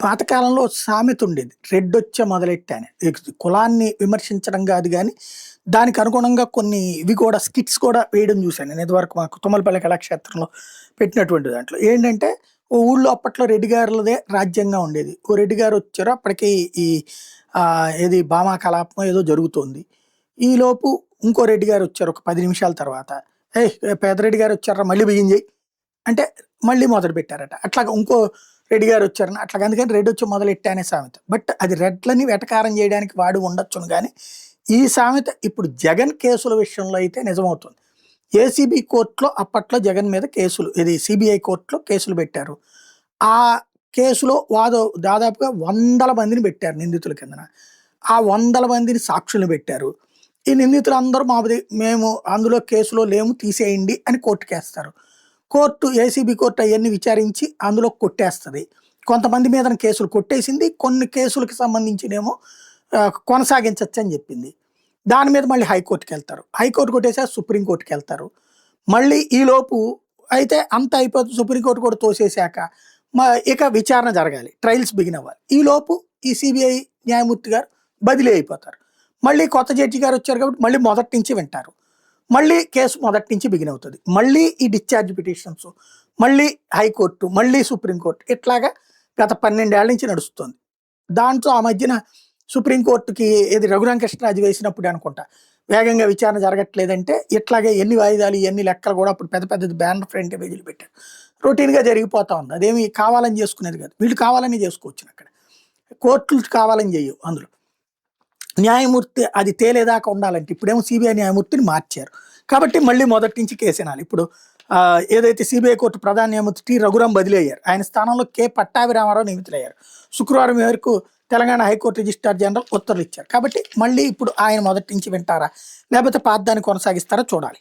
పాతకాలంలో సామెత ఉండేది. రెడ్డొచ్చే మొదలెట్టా అని. కులాన్ని విమర్శించడం గాదు గానీ, దానికి అనుగుణంగా కొన్ని ఇవి కూడా స్కిట్స్ కూడా వేయడం చూశాను. నేను ఇదివరకు మాకు తుమ్మలపల్లి కళాక్షేత్రంలో పెట్టినటువంటి దాంట్లో. ఏంటంటే, ఓ ఊళ్ళో అప్పట్లో రెడ్డి గారులదే రాజ్యంగా ఉండేది. ఓ రెడ్డి గారొచ్చారు. అప్పటికి ఈ ఏది భామా కలాపమో ఏదో జరుగుతోంది. ఈలోపు ఇంకో రెడ్డి గారొచ్చారు ఒక 10 నిమిషాల తర్వాత. "ఏయ్! పెదరెడ్డి గారొచ్చార్రా మళ్ళీ బిగిన్ చెయ్యి" అంటే మళ్ళీ మొదలుపెట్టారట. అట్లాగా ఇంకో రెడ్డి గారొచ్చారని అట్లాగా అందుకని రెడ్డొచ్చి మొదలెట్టా అనే సామెత. బట్ అది రెడ్లని వెటకారం చేయడానికి వాడి ఉండొచ్చును గానీ, ఈ సామెత ఇప్పుడు జగన్ కేసుల విషయంలో అయితే నిజమవుతుంది. ఏసీబీ కోర్టులో అప్పట్లో జగన్ మీద కేసులు ఇది సీబీఐ కోర్టులో కేసులు పెట్టారు. ఆ కేసులో దాదాపుగా వందల మందిని పెట్టారు నిందితుల కిందన. ఆ వందల మందిని సాక్షుల్ని పెట్టారు. ఈ నిందితులందరూ మేము అందులో కేసులో లేము తీసేయండి అని కోర్టుకేస్తారు. కోర్టు ఏసీబీ కోర్టు అయన్నీ విచారించి అందులో కొట్టేస్తది. కొంతమంది మీదన కేసులు కొట్టేసింది. కొన్ని కేసులకు సంబంధించినేమో కొనసాగించొచ్చని చెప్పింది. దాని మీద మళ్ళీ హైకోర్టుకెళ్తారు. హైకోర్టు కొట్టేసాక సుప్రీంకోర్టుకెళ్తారు. మళ్ళీ ఈలోపు అయితే అంతా అయిపోతుంది. సుప్రీంకోర్టు కూడా తోసేసాక ఇక విచారణ జరగాలి. ట్రయల్స్ బిగిన్ అవ్వాలి. ఈలోపు ఈ సీబీఐ న్యాయమూర్తి గారు బదిలీ అయిపోతారు. మళ్ళీ కొత్త జడ్జి గారు వచ్చారు కాబట్టి మళ్ళీ మొదటి నుంచి వింటారు. మళ్ళీ కేసు మొదటి నుంచి బిగిన్ అవుతుంది. మళ్ళీ ఈ డిశ్చార్జ్ పిటిషన్స్, మళ్ళీ హైకోర్టు, మళ్ళీ సుప్రీంకోర్టు ఇట్లాగా గత 12 ఏళ్ల నుంచి నడుస్తుంది. దాంట్లో ఆ మధ్యన సుప్రీంకోర్టుకి ఏది రఘురామకృష్ణరాజు వేసినప్పుడు అనుకుంటా వేగంగా విచారణ జరగట్లేదంటే ఇట్లాగే ఎన్ని వాయిదాలు ఎన్ని లెక్కలు కూడా అప్పుడు పెద్ద పెద్ద బ్యానర్ ఫ్రంట్ పేజీలు పెట్టారు. రొటీన్గా జరిగిపోతా ఉంది. అదేమి కావాలని చేసుకునేది కాదు. వీళ్ళు కావాలని చేసుకోవచ్చు. అక్కడ కోర్టులు కావాలని చేయవు. అందులో న్యాయమూర్తి అది తేలేదాకా ఉండాలంటే ఇప్పుడేమో సిబిఐ న్యాయమూర్తిని మార్చారు. కాబట్టి మళ్ళీ మొదటి నుంచి కేసేనాలి. ఇప్పుడు ఏదైతే సిబిఐ కోర్టు ప్రధాన న్యాయమూర్తి టి రఘురాం బదిలీ అయ్యారు. ఆయన స్థానంలో కె పట్టాభిరామారావు నియమితులయ్యారు. శుక్రవారం వరకు తెలంగాణ హైకోర్టు రిజిస్ట్రార్ జనరల్ ఉత్తర్వులు ఇచ్చారు. కాబట్టి మళ్ళీ ఇప్పుడు ఆయన మొదటి నుంచి వింటారా లేకపోతే పాతదాన్ని కొనసాగిస్తారా చూడాలి.